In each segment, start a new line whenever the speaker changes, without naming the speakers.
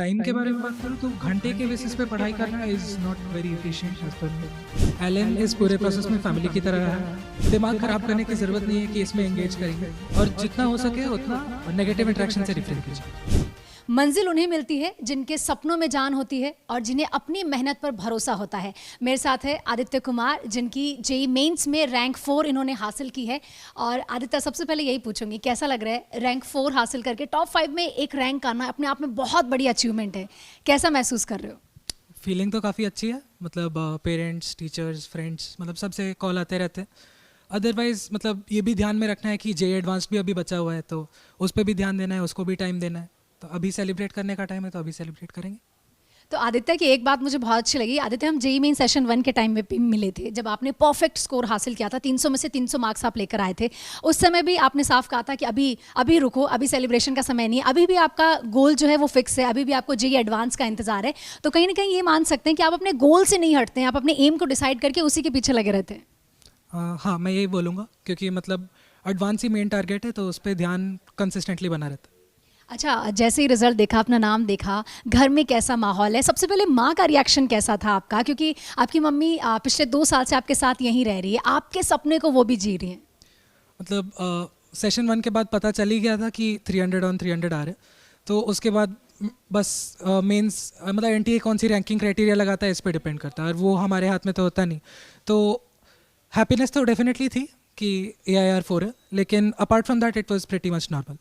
Time के बारे में बात करूँ तो घंटे के बेसिस पे पढ़ाई करना is not very efficient as per me. Elon इस पूरे प्रोसेस में फैमिली की तरह है। दिमाग खराब करने की ज़रूरत नहीं है कि इसमें एंगेज करेंगे, और जितना हो सके उतना नेगेटिव इंटरेक्शन से रिफ्रेन कीजिए।
मंजिल उन्हें मिलती है जिनके सपनों में जान होती है और जिन्हें अपनी मेहनत पर भरोसा होता है। मेरे साथ है आदित्य कुमार, जिनकी जेईई मेंस में रैंक 4 इन्होंने हासिल की है। और आदित्य, सबसे पहले यही पूछूंगी, कैसा लग रहा है रैंक 4 हासिल करके टॉप 5 में एक रैंक आना अपने आप में बहुत बड़ी अचीवमेंट है, कैसा महसूस कर रहे हो?
फीलिंग तो काफ़ी अच्छी है। मतलब पेरेंट्स, टीचर्स, फ्रेंड्स, मतलब सबसे कॉल आते रहते हैं। अदरवाइज़ मतलब ये भी ध्यान में रखना है कि जेईई एडवांस्ड भी अभी बचा हुआ है, तो उस पर भी ध्यान देना है, उसको भी टाइम देना है। तो अभी सेलिब्रेट करने का टाइम है, तो अभी सेलिब्रेट करेंगे।
तो आदित्य की एक बात मुझे बहुत अच्छी लगी। आदित्य, हम जेईई मेन सेशन 1 के टाइम में भी मिले थे, जब आपने परफेक्ट स्कोर हासिल किया था, 300 में से 300 मार्क्स आप लेकर आए थे। उस समय भी आपने साफ कहा था कि अभी अभी रुको, अभी सेलिब्रेशन का समय नहीं है, अभी भी आपका गोल जो है वो फिक्स है, अभी भी आपको जेईई एडवांस का इंतजार है। तो कहीं ना कहीं ये मान सकते हैं कि आप अपने गोल से नहीं हटते हैं, आप अपने एम को डिसाइड करके उसी के पीछे लगे रहते हैं।
हाँ, मैं यही बोलूँगा, क्योंकि मतलब एडवांस ही मेन टारगेट है, तो उस पर ध्यान कंसिस्टेंटली बना रहता है।
अच्छा, जैसे ही रिजल्ट देखा, अपना नाम देखा, घर में कैसा माहौल है? सबसे पहले माँ का रिएक्शन कैसा था आपका, क्योंकि आपकी मम्मी पिछले 2 साल से आपके साथ यहीं रह रही है, आपके सपने को वो भी जी रही हैं।
मतलब सेशन 1 के बाद पता चल ही गया था कि 300 ऑन 300 आ रहे, तो उसके बाद बस मेंस मतलब एनटीए कौन सी रैंकिंग क्राइटेरिया लगाता है इस पे डिपेंड करता है, और वो हमारे हाथ में तो होता नहीं। तो हैप्पीनेस तो डेफिनेटली थी कि AIR 4 है, लेकिन apart from that it was pretty much normal.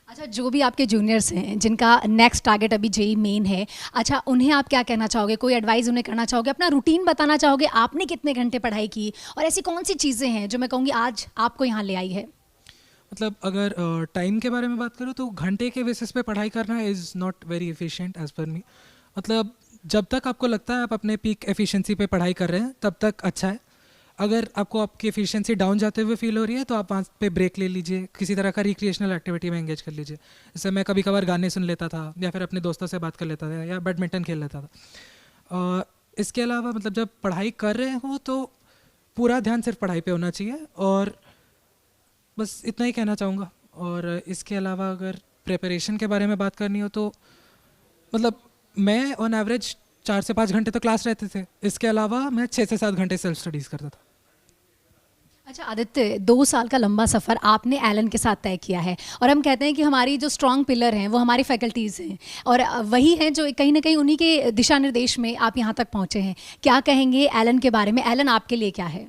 अच्छा, जो भी आपके जूनियर्स हैं जिनका नेक्स्ट टारगेट अभी जेईई मेन है, अच्छा उन्हें आप क्या कहना चाहोगे? कोई एडवाइस उन्हें करना चाहोगे? अपना रूटीन बताना चाहोगे? आपने कितने घंटे पढ़ाई की और ऐसी कौन सी चीज़ें हैं जो मैं कहूँगी आज आपको यहाँ ले आई है?
मतलब अगर टाइम के बारे में बात करूँ तो घंटे के बेसिस पे पढ़ाई करना is not very efficient as per me. मतलब जब तक आपको लगता है आप अपने पीक एफिशिएंसी पे पढ़ाई कर रहे हैं तब तक अच्छा है। अगर आपको आपकी एफिशिएंसी डाउन जाते हुए फील हो रही है तो आप वहाँ पे ब्रेक ले लीजिए, किसी तरह का रिक्रिएशनल एक्टिविटी में एंगेज कर लीजिए। जैसे मैं कभी कभार गाने सुन लेता था, या फिर अपने दोस्तों से बात कर लेता था, या बैडमिंटन खेल लेता था। इसके अलावा मतलब जब पढ़ाई कर रहे हो तो पूरा ध्यान सिर्फ पढ़ाई पे होना चाहिए, और बस इतना ही कहना चाहूँगा। और इसके अलावा अगर प्रिपरेशन के बारे में बात करनी हो तो मतलब मैं ऑन एवरेज 4 से 5 घंटे तो क्लास रहते थे, इसके अलावा मैं 6 से 7 घंटे सेल्फ स्टडीज़ करता था।
अच्छा आदित्य, 2 साल का लंबा सफ़र आपने एलन के साथ तय किया है, और हम कहते हैं कि हमारी जो स्ट्रॉन्ग पिलर हैं वो हमारी फैकल्टीज़ हैं, और वही हैं जो कहीं ना कहीं उन्हीं के दिशा निर्देश में आप यहाँ तक पहुँचे हैं। क्या कहेंगे एलन के बारे में? एलन आपके लिए क्या है?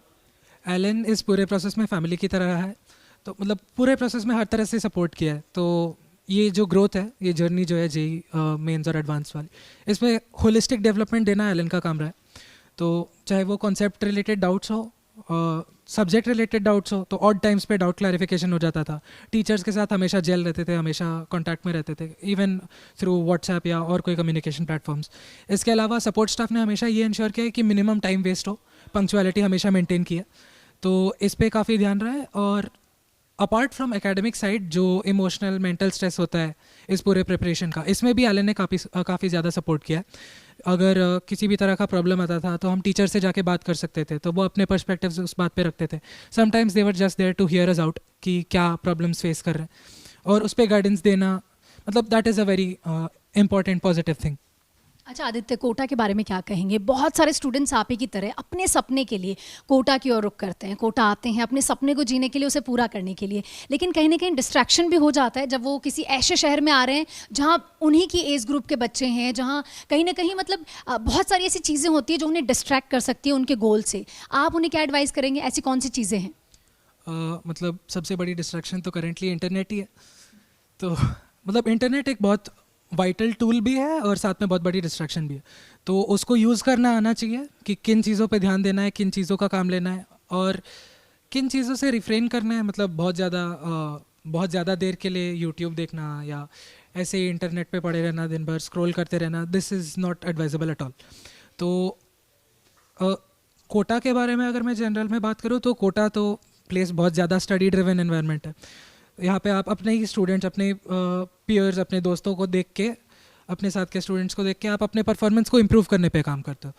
एलन इस पूरे प्रोसेस में फैमिली की तरह है, तो मतलब पूरे प्रोसेस में हर तरह से सपोर्ट किया है। तो ये जो ग्रोथ है, ये जर्नी जो है जेईई मेंस और एडवांस वाली, इसमें होलिस्टिक डेवलपमेंट देना एलन का काम रहा है। तो चाहे वो कॉन्सेप्ट रिलेटेड डाउट्स हो, सब्जेक्ट रिलेटेड डाउट्स हो, तो ऑड टाइम्स पे डाउट क्लैरिफिकेशन हो जाता था। टीचर्स के साथ हमेशा जेल रहते थे, हमेशा कांटेक्ट में रहते थे, इवन थ्रू व्हाट्सएप या और कोई कम्युनिकेशन प्लेटफॉर्म्स। इसके अलावा सपोर्ट स्टाफ ने हमेशा ये इंश्योर किया है कि मिनिमम टाइम वेस्ट हो, पंक्चुअलिटी हमेशा मेंटेन की है। तो इस पे काफ़ी ध्यान रहा है। और अपार्ट फ्रॉम एकेडमिक साइड जो इमोशनल मेंटल स्ट्रेस होता है इस पूरे प्रिपरेशन का, इसमें भी एलन ने काफ़ी ज़्यादा सपोर्ट किया है। अगर किसी भी तरह का प्रॉब्लम आता था तो हम टीचर से जाके बात कर सकते थे, तो वो अपने पर्सपेक्टिव्स उस बात पे रखते थे। Sometimes they were just there to hear us out कि क्या प्रॉब्लम्स फेस कर रहे हैं, और उस पर गाइडेंस देना, मतलब that is a very important positive thing.
अच्छा आदित्य, कोटा के बारे में क्या कहेंगे? बहुत सारे स्टूडेंट्स आप ही की तरह अपने सपने के लिए कोटा की ओर रुख करते हैं, कोटा आते हैं अपने सपने को जीने के लिए, उसे पूरा करने के लिए, लेकिन कहीं ना कहीं डिस्ट्रैक्शन भी हो जाता है जब वो किसी ऐसे शहर में आ रहे हैं जहाँ उन्हीं की एज ग्रुप के बच्चे हैं, जहाँ कहीं ना कहीं मतलब बहुत सारी ऐसी चीज़ें होती हैं जो उन्हें डिस्ट्रैक्ट कर सकती है उनके गोल से। आप उन्हें क्या एडवाइस करेंगे? ऐसी कौन सी चीज़ें हैं?
मतलब सबसे बड़ी डिस्ट्रैक्शन तो करेंटली इंटरनेट ही है। तो मतलब इंटरनेट एक बहुत वाइटल टूल भी है और साथ में बहुत बड़ी डिस्ट्रैक्शन भी है। तो उसको यूज़ करना आना चाहिए कि किन चीज़ों पे ध्यान देना है, किन चीज़ों का काम लेना है, और किन चीज़ों से रिफ्रेन करना है। मतलब बहुत ज़्यादा देर के लिए यूट्यूब देखना या ऐसे ही इंटरनेट पे पड़े रहना, दिन भर स्क्रॉल करते रहना, this is not advisable at all. तो कोटा के बारे में अगर मैं जनरल में बात करूँ तो कोटा तो प्लेस बहुत ज़्यादा स्टडी ड्रिवन एनवायरनमेंट है। यहाँ पे आप अपने ही स्टूडेंट्स, अपने पीयर्स, अपने दोस्तों को देख के, अपने साथ के स्टूडेंट्स को देख के आप अपने परफॉर्मेंस को इम्प्रूव करने पे काम करते हो।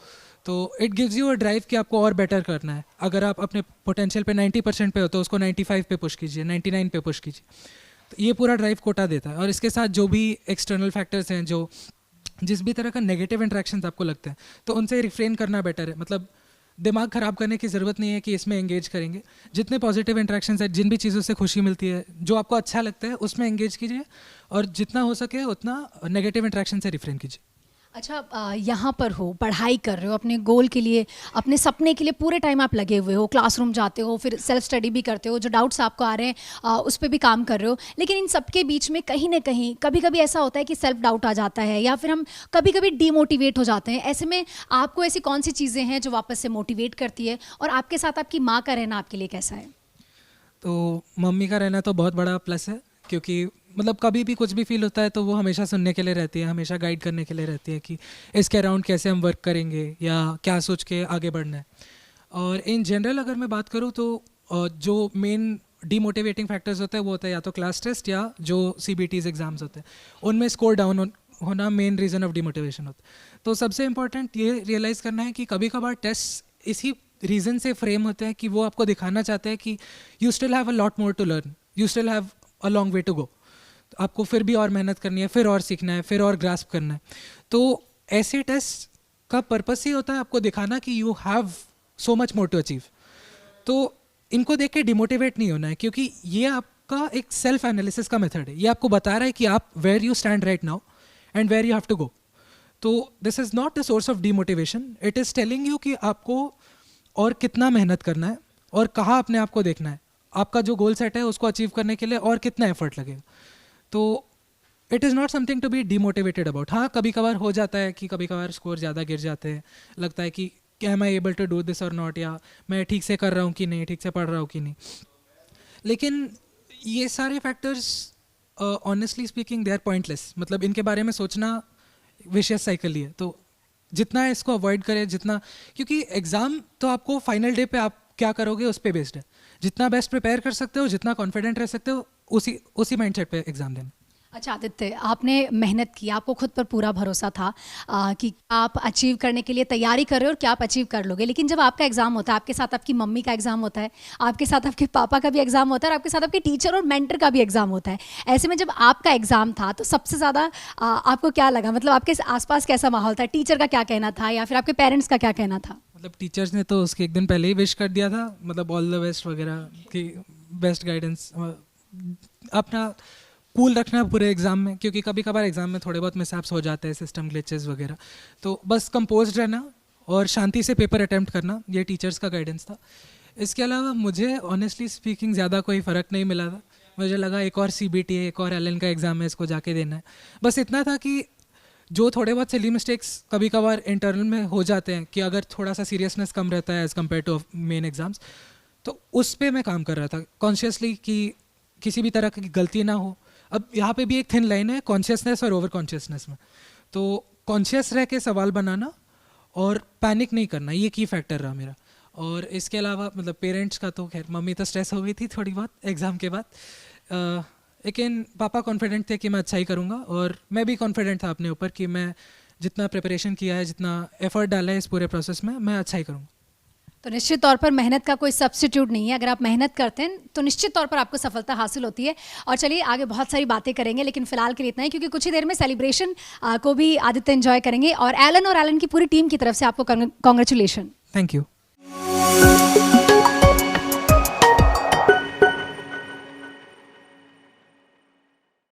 तो it gives you a drive कि आपको और बेटर करना है। अगर आप अपने पोटेंशियल पे 90% पे हो तो उसको 95 पे पुश कीजिए, 99 पे पुश कीजिए। तो ये पूरा ड्राइव कोटा देता है। और इसके साथ जो भी एक्सटर्नल फैक्टर्स हैं जो जिस भी तरह का नेगेटिव इंटरेक्शंस आपको लगते हैं तो उनसे रिफ्रेन करना बेटर है। मतलब दिमाग ख़राब करने की ज़रूरत नहीं है कि इसमें एंगेज करेंगे। जितने पॉजिटिव इंटरेक्शंस है, जिन भी चीज़ों से खुशी मिलती है, जो आपको अच्छा लगता है उसमें एंगेज कीजिए और जितना हो सके उतना नेगेटिव इंटरेक्शन से रिफ्रेन कीजिए।
अच्छा, यहाँ पर हो, पढ़ाई कर रहे हो, अपने गोल के लिए, अपने सपने के लिए पूरे टाइम आप लगे हुए हो, क्लासरूम जाते हो, फिर सेल्फ स्टडी भी करते हो, जो डाउट्स आपको आ रहे हैं उस पर भी काम कर रहे हो, लेकिन इन सब के बीच में कहीं ना कहीं कभी कभी ऐसा होता है कि सेल्फ डाउट आ जाता है या फिर हम कभी कभी डीमोटिवेट हो जाते हैं। ऐसे में आपको ऐसी कौन सी चीज़ें हैं जो वापस से मोटिवेट करती है, और आपके साथ आपकी माँ का रहना आपके लिए कैसा है?
तो मम्मी का रहना तो बहुत बड़ा प्लस है, क्योंकि मतलब कभी भी कुछ भी फील होता है तो वो हमेशा सुनने के लिए रहती है, हमेशा गाइड करने के लिए रहती है कि इसके अराउंड कैसे हम वर्क करेंगे या क्या सोच के आगे बढ़ना है। और इन जनरल अगर मैं बात करूँ तो जो मेन डीमोटिवेटिंग फैक्टर्स होते हैं वो होता है या तो क्लास टेस्ट या जो CBTs एग्ज़ाम्स होते हैं, उनमें स्कोर डाउन होना मेन रीज़न ऑफ डीमोटिवेशन होता है। तो सबसे इम्पॉर्टेंट ये रियलाइज़ करना है कि कभी कभार टेस्ट इसी रीज़न से फ्रेम होते हैं कि वो आपको दिखाना चाहते हैं कि you still have a lot more to learn, you still have a long way to go. आपको फिर भी और मेहनत करनी है, फिर और सीखना है, फिर और ग्रास्प करना है। तो ऐसे टेस्ट का पर्पस ही होता है आपको दिखाना कि you have so much more to achieve. तो इनको देख के डिमोटिवेट नहीं होना है, क्योंकि ये आपका एक सेल्फ एनालिसिस का मेथड है। ये आपको बता रहा है कि आप where you stand right now and where you have to go. तो this is not the source of demotivation, it is telling you कि आपको और कितना मेहनत करना है और कहाँ अपने आप को देखना है, आपका जो गोल सेट है उसको अचीव करने के लिए और कितना एफर्ट लगेगा। तो it is not something to be demotivated about. हाँ, कभी कभार हो जाता है कि कभी कभार स्कोर ज़्यादा गिर जाते हैं, लगता है कि am I able to do this और नॉट, या मैं ठीक से कर रहा हूँ कि नहीं, ठीक से पढ़ रहा हूँ कि नहीं। लेकिन ये सारे factors honestly speaking they are pointless. मतलब इनके बारे में सोचना विशियस साइकिल ही है। तो जितना इसको अवॉइड करें, जितना, क्योंकि एग्ज़ाम तो आपको फाइनल डे पे आप क्या करोगे उस पर बेस्ड है। जितना बेस्ट प्रिपेयर कर सकते हो, जितना कॉन्फिडेंट रह सकते हो, उसी माइंडसेट पे एग्ज़ाम देना।
अच्छा आदित्य, आपने मेहनत की, आपको खुद पर पूरा भरोसा था कि आप अचीव करने के लिए तैयारी कर रहे हो और क्या आप अचीव कर लोगे। लेकिन जब आपका एग्जाम होता है, आपके साथ आपकी मम्मी का एग्जाम होता है, आपके साथ आपके पापा का भी एग्जाम होता है, और आपके साथ आपके टीचर और मेंटर का भी एग्जाम होता है। ऐसे में जब आपका एग्जाम था तो सबसे ज़्यादा आपको क्या लगा? मतलब आपके आसपास कैसा माहौल था? टीचर का क्या कहना था या फिर आपके पेरेंट्स का क्या कहना था?
मतलब टीचर्स ने तो उसके एक दिन पहले ही विश कर दिया था, मतलब ऑल द बेस्ट वगैरह, कि बेस्ट गाइडेंस, अपना कूल रखना पूरे एग्ज़ाम में, क्योंकि कभी कभार एग्ज़ाम में थोड़े बहुत मिसहैप्स हो जाते हैं, सिस्टम ग्लिचेस वगैरह। तो बस कंपोज्ड रहना और शांति से पेपर अटैम्प्ट करना, ये टीचर्स का गाइडेंस था। इसके अलावा मुझे ऑनेस्टली स्पीकिंग ज़्यादा कोई फ़र्क नहीं मिला था। मुझे लगा एक और CBT है, एक और LN का एग्ज़ाम है, इसको जाके देना है। बस इतना था कि जो थोड़े बहुत सिली मिस्टेक्स कभी कभार इंटरनल में हो जाते हैं, कि अगर थोड़ा सा सीरियसनेस कम रहता है as compare to main exams, तो उस पर मैं काम कर रहा था कॉन्शियसली कि किसी भी तरह की गलती ना हो। अब यहाँ पे भी एक थिन लाइन है कॉन्शियसनेस और ओवर कॉन्शियसनेस में। तो कॉन्शियस रह के सवाल बनाना और पैनिक नहीं करना, ये की फैक्टर रहा मेरा। और इसके अलावा मतलब पेरेंट्स का तो खैर, मम्मी तो स्ट्रेस हो गई थी थोड़ी बहुत एग्ज़ाम के बाद, लेकिन पापा कॉन्फिडेंट थे कि मैं अच्छा ही करूँगा, और मैं भी कॉन्फिडेंट था अपने ऊपर कि मैं जितना प्रिपरेशन किया है, जितना एफर्ट डाला है इस पूरे प्रोसेस में, मैं अच्छा ही करूँगा।
तो निश्चित तौर पर मेहनत का कोई सब्स्टिट्यूट नहीं है। अगर आप मेहनत करते हैं तो निश्चित तौर पर आपको सफलता हासिल होती है। और चलिए आगे बहुत सारी बातें करेंगे, लेकिन फिलहाल के लिए इतना ही, क्योंकि कुछ ही देर में सेलिब्रेशन को भी आदित्य एंजॉय करेंगे। और एलन की पूरी टीम की तरफ से आपको कॉन्ग्रेचुलेशन।
Thank you.